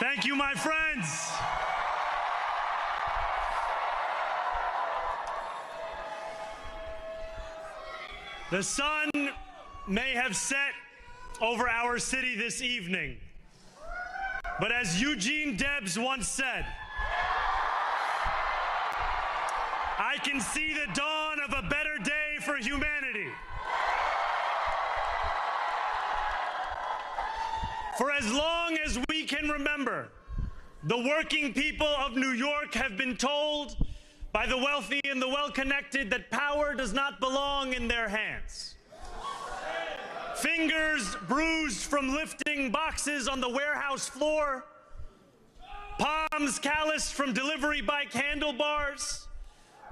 Thank you, my friends. The sun may have set over our city this evening, but as Eugene Debs once said, I can see the dawn of a better day for humanity. For as long as we can remember, the working people of New York have been told by the wealthy and the well-connected that power does not belong in their hands. Fingers bruised from lifting boxes on the warehouse floor, palms calloused from delivery bike handlebars,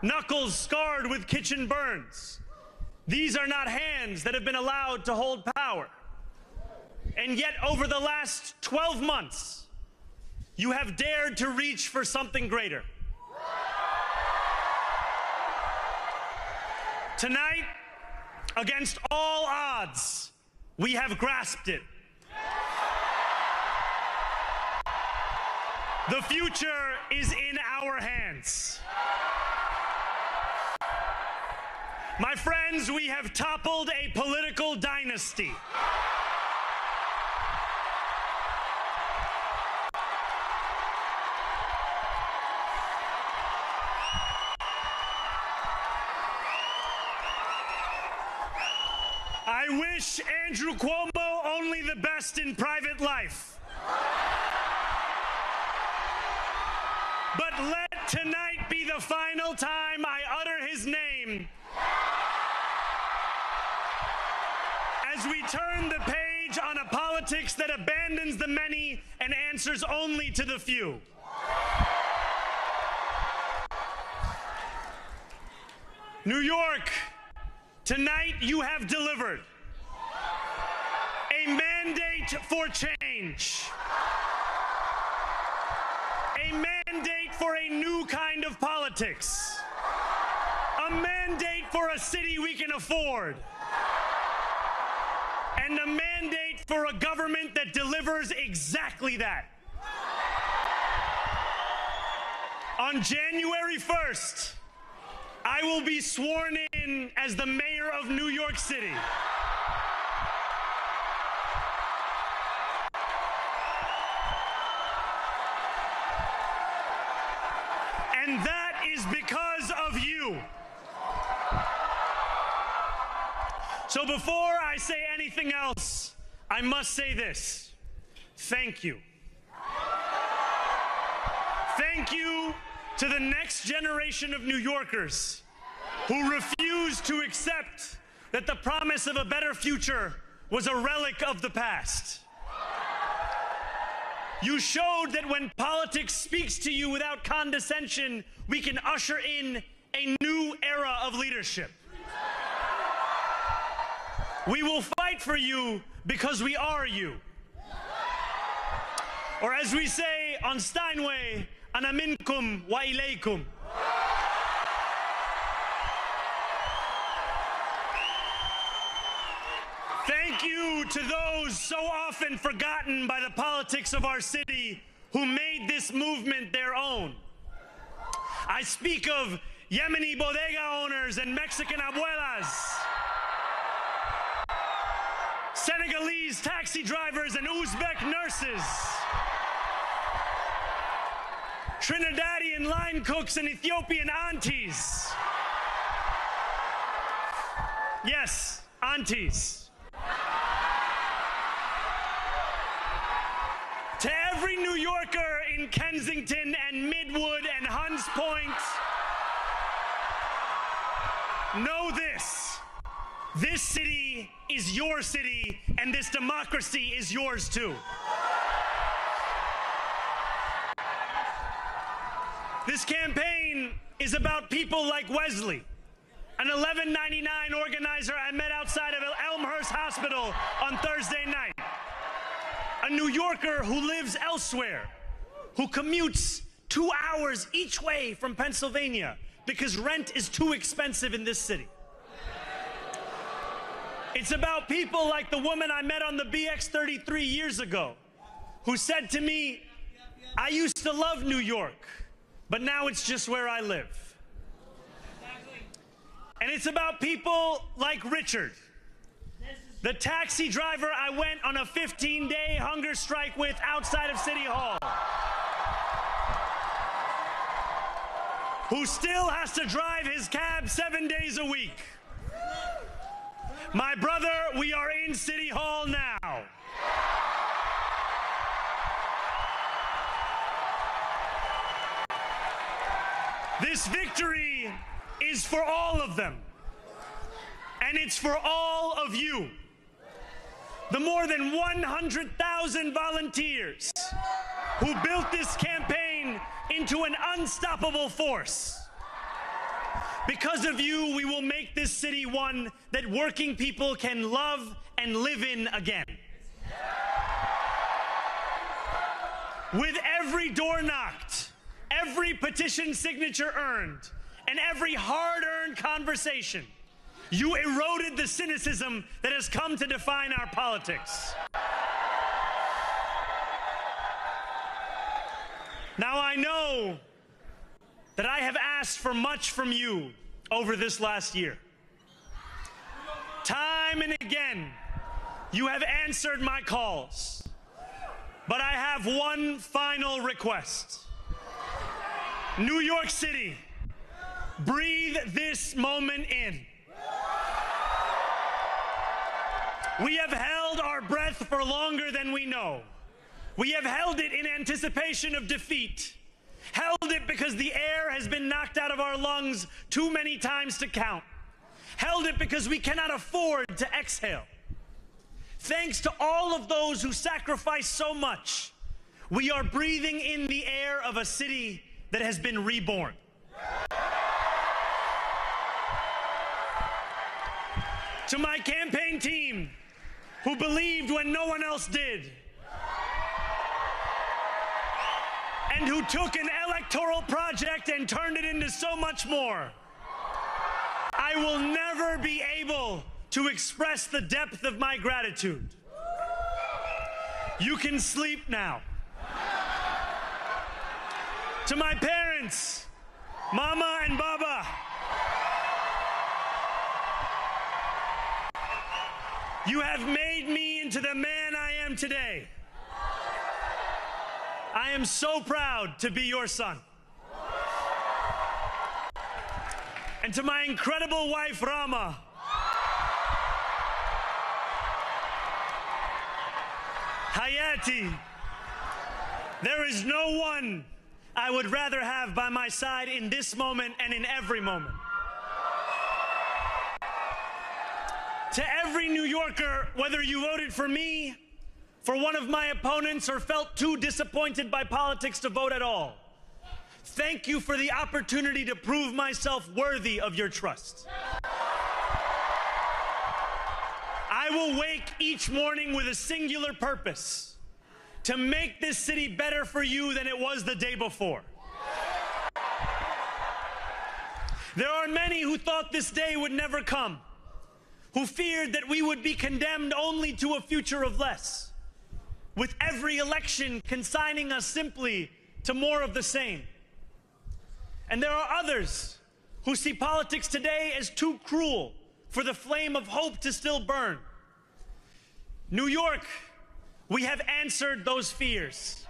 knuckles scarred with kitchen burns. These are not hands that have been allowed to hold power. And yet, over the last 12 months, you have dared to reach for something greater. Tonight, against all odds, we have grasped it. The future is in our hands. My friends, we have toppled a political dynasty. I wish Andrew Cuomo only the best in private life. But let tonight be the final time I utter his name as we turn the page on a politics that abandons the many and answers only to the few. New York, tonight you have delivered a mandate for change, a mandate for a new kind of politics, a mandate for a city we can afford, and a mandate for a government that delivers exactly that. On January 1st, I will be sworn in as the mayor of New York City. And that is because of you. So before I say anything else, I must say this. Thank you. Thank you to the next generation of New Yorkers who refused to accept that the promise of a better future was a relic of the past. You showed that when politics speaks to you without condescension, we can usher in a new era of leadership. We will fight for you because we are you. Or as we say on Steinway, Ana minkum wa ilaykum. Thank you to those so often forgotten by the politics of our city who made this movement their own. I speak of Yemeni bodega owners and Mexican abuelas, Senegalese taxi drivers and Uzbek nurses, Trinidadian line cooks and Ethiopian aunties. Yes, aunties. To every New Yorker in Kensington and Midwood and Hunts Point, know this. This city is your city, and this democracy is yours too. This campaign is about people like Wesley, an $11.99 organizer I met outside of Elmhurst Hospital on Thursday night. A New Yorker who lives elsewhere, who commutes 2 hours each way from Pennsylvania because rent is too expensive in this city. It's about people like the woman I met on the BX 33 years ago, who said to me, I used to love New York, but now it's just where I live. And it's about people like Richard, the taxi driver I went on a 15-day hunger strike with outside of City Hall, who still has to drive his cab 7 days a week. My brother, we are in City Hall now. This victory is for all of them, and it's for all of you. The more than 100,000 volunteers who built this campaign into an unstoppable force. Because of you, we will make this city one that working people can love and live in again. With every door knocked, every petition signature earned, and every hard-earned conversation, you eroded the cynicism that has come to define our politics. Now, I know that I have asked for much from you over this last year. Time and again, you have answered my calls. But I have one final request. New York City, breathe this moment in. We have held our breath for longer than we know. We have held it in anticipation of defeat. Held it because the air has been knocked out of our lungs too many times to count. Held it because we cannot afford to exhale. Thanks to all of those who sacrificed so much, we are breathing in the air of a city that has been reborn. To my campaign team, who believed when no one else did, and who took an electoral project and turned it into so much more, I will never be able to express the depth of my gratitude. You can sleep now. To my parents, Mama and Baba, you have made me into the man I am today. I am so proud to be your son. And to my incredible wife, Rama, Hayati, there is no one I would rather have by my side in this moment and in every moment. To every New Yorker, whether you voted for me, for one of my opponents, or felt too disappointed by politics to vote at all, thank you for the opportunity to prove myself worthy of your trust. I will wake each morning with a singular purpose: to make this city better for you than it was the day before. There are many who thought this day would never come, who feared that we would be condemned only to a future of less, with every election consigning us simply to more of the same. And there are others who see politics today as too cruel for the flame of hope to still burn. New York, we have answered those fears.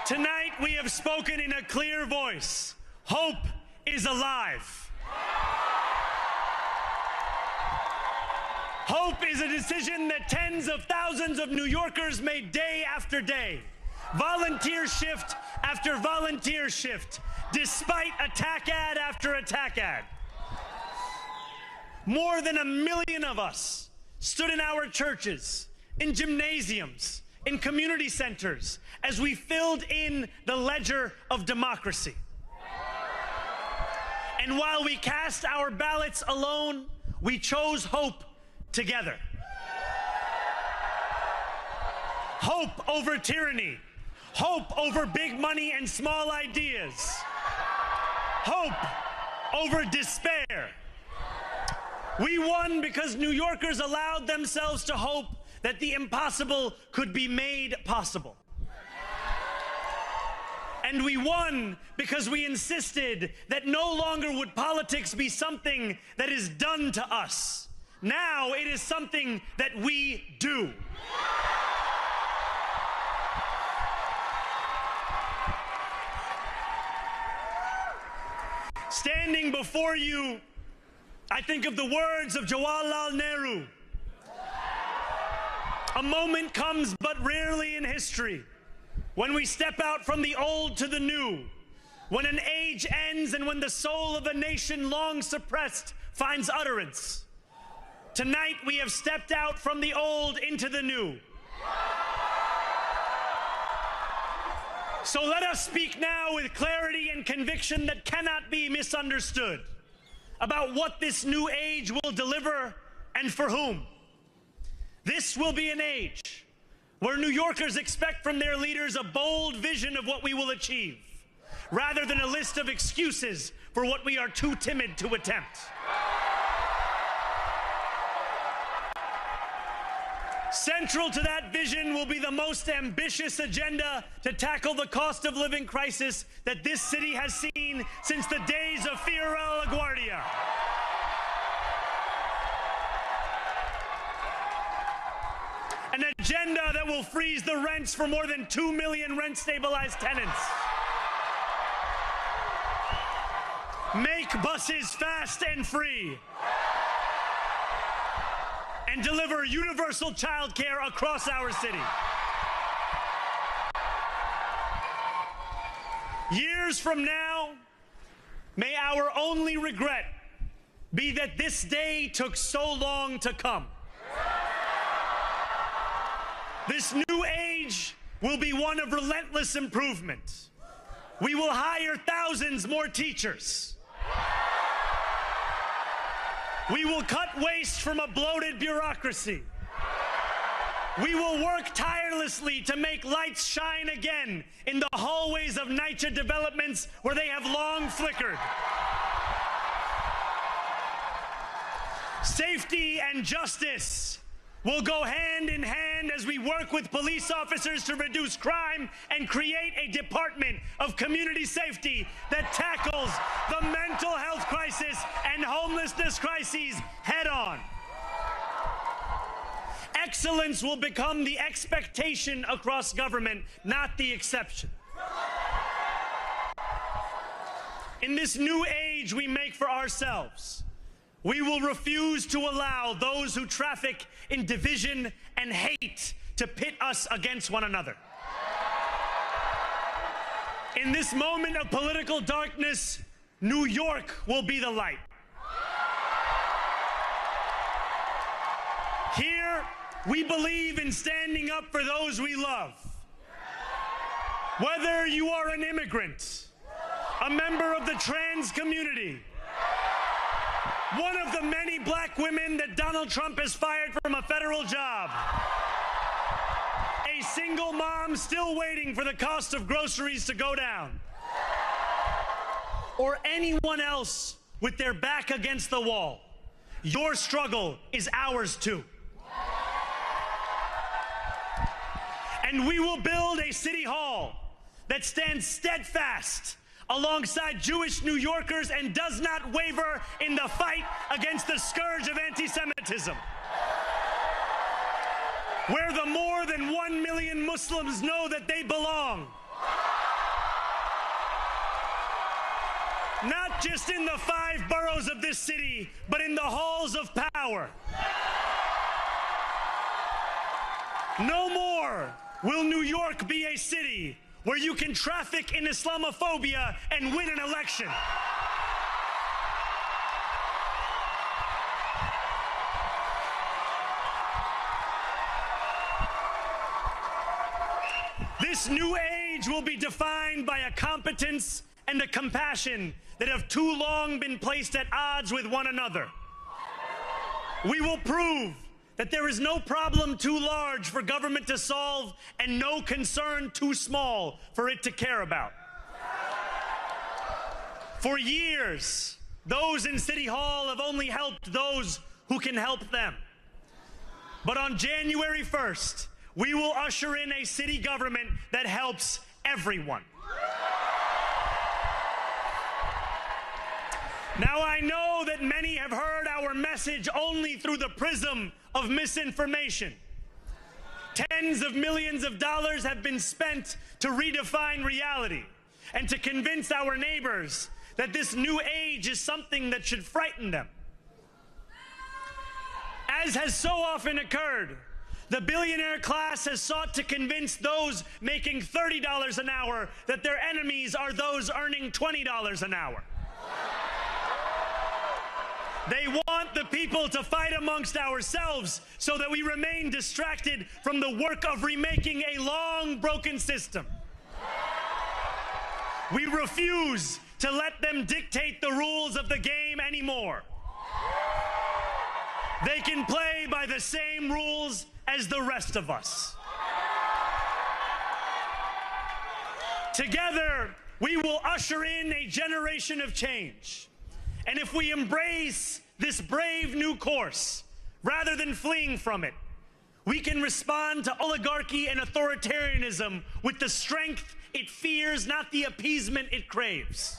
Tonight, we have spoken in a clear voice. Hope is alive. Hope is a decision that tens of thousands of New Yorkers made day after day, volunteer shift after volunteer shift, despite attack ad after attack ad. More than 1 million of us stood in our churches, in gymnasiums, in community centers, as we filled in the ledger of democracy. And while we cast our ballots alone, we chose hope together. Hope over tyranny. Hope over big money and small ideas. Hope over despair. We won because New Yorkers allowed themselves to hope that the impossible could be made possible. And we won because we insisted that no longer would politics be something that is done to us. Now it is something that we do. Standing before you, I think of the words of Jawaharlal Nehru. A moment comes but rarely in history when we step out from the old to the new, when an age ends and when the soul of a nation long suppressed finds utterance. Tonight we have stepped out from the old into the new. So let us speak now with clarity and conviction that cannot be misunderstood about what this new age will deliver and for whom. This will be an age where New Yorkers expect from their leaders a bold vision of what we will achieve, rather than a list of excuses for what we are too timid to attempt. Central to that vision will be the most ambitious agenda to tackle the cost of living crisis that this city has seen since the days of Fiorella LaGuardia. An agenda that will freeze the rents for more than 2 million rent-stabilized tenants. Make buses fast and free. And deliver universal childcare across our city. Years from now, may our only regret be that this day took so long to come. This new age will be one of relentless improvement. We will hire thousands more teachers. We will cut waste from a bloated bureaucracy. We will work tirelessly to make lights shine again in the hallways of NYCHA developments where they have long flickered. Safety and justice will go hand in hand as we work with police officers to reduce crime and create a department of community safety that tackles the mental health crisis and homelessness crises head on. Excellence will become the expectation across government, not the exception. In this new age we make for ourselves, we will refuse to allow those who traffic in division and hate to pit us against one another. In this moment of political darkness, New York will be the light. Here, we believe in standing up for those we love. Whether you are an immigrant, a member of the trans community, one of the many black women that Donald Trump has fired from a federal job, a single mom still waiting for the cost of groceries to go down, or anyone else with their back against the wall, your struggle is ours too. And we will build a city hall that stands steadfast alongside Jewish New Yorkers and does not waver in the fight against the scourge of anti-Semitism. Where the more than 1 million Muslims know that they belong. Not just in the 5 boroughs of this city, but in the halls of power. No more will New York be a city where you can traffic in Islamophobia and win an election. This new age will be defined by a competence and a compassion that have too long been placed at odds with one another. We will prove that there is no problem too large for government to solve and no concern too small for it to care about. For years, those in City Hall have only helped those who can help them. But on January 1st, we will usher in a city government that helps everyone. Now, I know that many have heard our message only through the prism of misinformation. Tens of millions of dollars have been spent to redefine reality and to convince our neighbors that this new age is something that should frighten them. As has so often occurred, the billionaire class has sought to convince those making $30 an hour that their enemies are those earning $20 an hour. They want the people to fight amongst ourselves so that we remain distracted from the work of remaking a long broken system. We refuse to let them dictate the rules of the game anymore. They can play by the same rules as the rest of us. Together, we will usher in a generation of change. And if we embrace this brave new course, rather than fleeing from it, we can respond to oligarchy and authoritarianism with the strength it fears, not the appeasement it craves.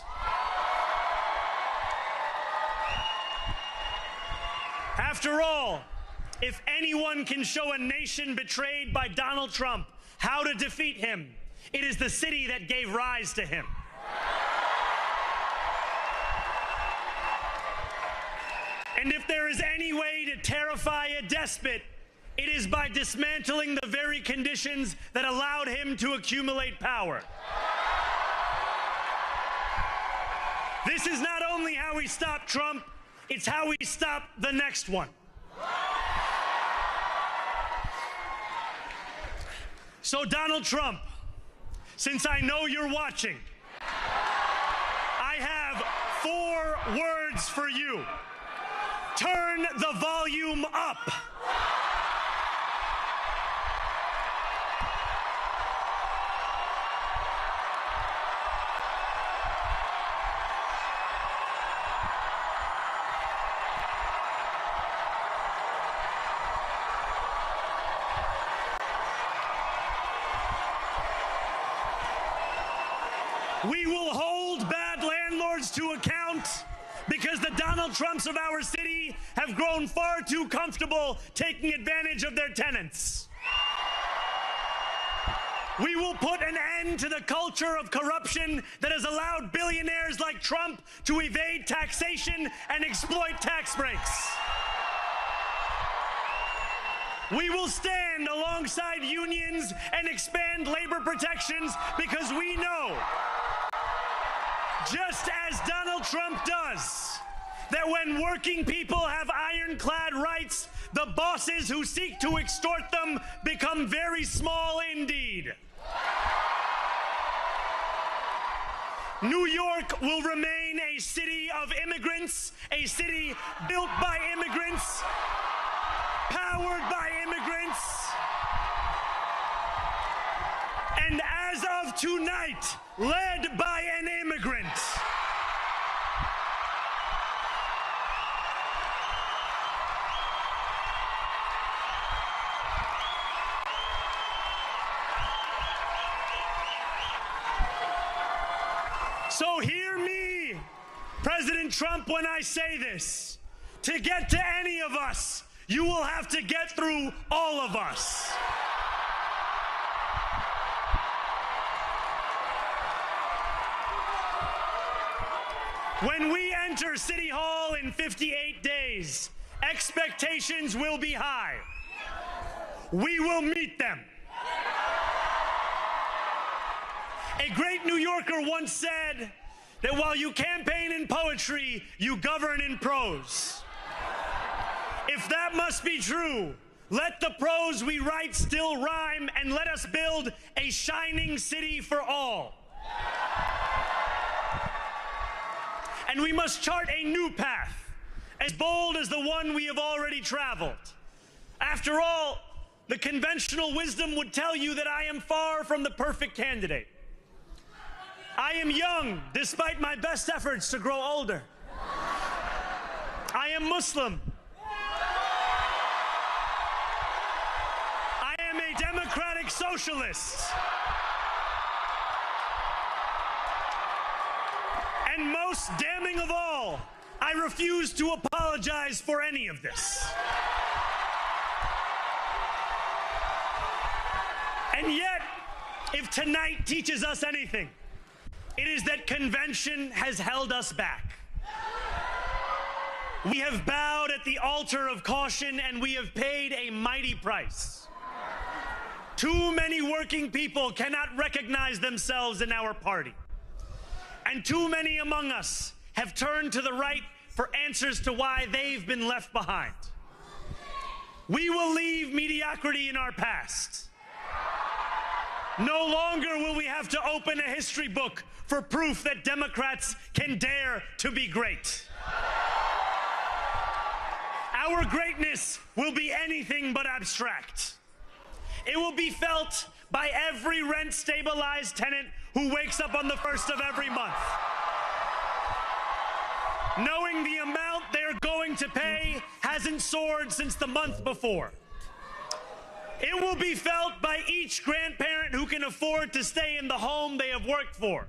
After all, if anyone can show a nation betrayed by Donald Trump how to defeat him, it is the city that gave rise to him. And if there is any way to terrify a despot, it is by dismantling the very conditions that allowed him to accumulate power. This is not only how we stop Trump, it's how we stop the next one. So Donald Trump, since I know you're watching, I have 4 words for you. Turn the volume up. We will hold bad landlords to account because the Donald Trumps of our city have grown far too comfortable taking advantage of their tenants. We will put an end to the culture of corruption that has allowed billionaires like Trump to evade taxation and exploit tax breaks. We will stand alongside unions and expand labor protections because we know, just as Donald Trump does, that when working people have ironclad rights, the bosses who seek to extort them become very small indeed. New York will remain a city of immigrants, a city built by immigrants, powered by immigrants, and as of tonight, led by an immigrant. So hear me, President Trump, when I say this. To get to any of us, you will have to get through all of us. When we enter City Hall in 58 days, expectations will be high. We will meet them. A great New Yorker once said that while you campaign in poetry, you govern in prose. If that must be true, let the prose we write still rhyme, and let us build a shining city for all. And we must chart a new path, as bold as the one we have already traveled. After all, the conventional wisdom would tell you that I am far from the perfect candidate. I am young, despite my best efforts to grow older. I am Muslim. socialists. And most damning of all, I refuse to apologize for any of this. And yet, if tonight teaches us anything, it is that convention has held us back. We have bowed at the altar of caution, and we have paid a mighty price. Too many working people cannot recognize themselves in our party. And too many among us have turned to the right for answers to why they've been left behind. We will leave mediocrity in our past. No longer will we have to open a history book for proof that Democrats can dare to be great. Our greatness will be anything but abstract. It will be felt by every rent-stabilized tenant who wakes up on the first of every month, knowing the amount they're going to pay hasn't soared since the month before. It will be felt by each grandparent who can afford to stay in the home they have worked for,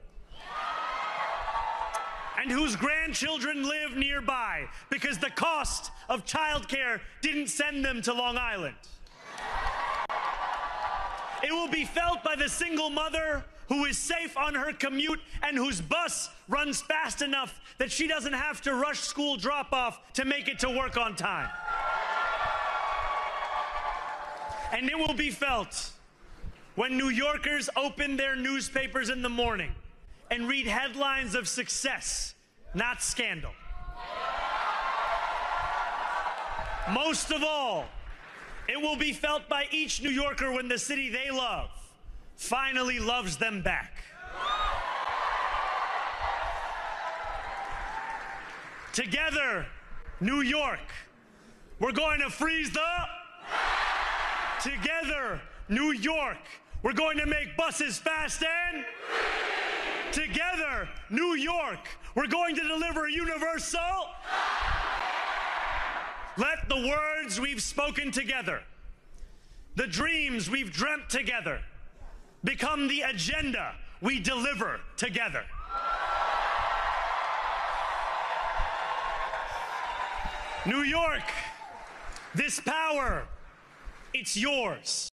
and whose grandchildren live nearby because the cost of childcare didn't send them to Long Island. It will be felt by the single mother who is safe on her commute and whose bus runs fast enough that she doesn't have to rush school drop-off to make it to work on time. And it will be felt when New Yorkers open their newspapers in the morning and read headlines of success, not scandal. Most of all, it will be felt by each New Yorker when the city they love finally loves them back. Together, New York, we're going to freeze the... Together, New York, we're going to make buses fast and... Together, New York, we're going to deliver universal... Let the words we've spoken together, the dreams we've dreamt together, become the agenda we deliver together. New York, this power, it's yours.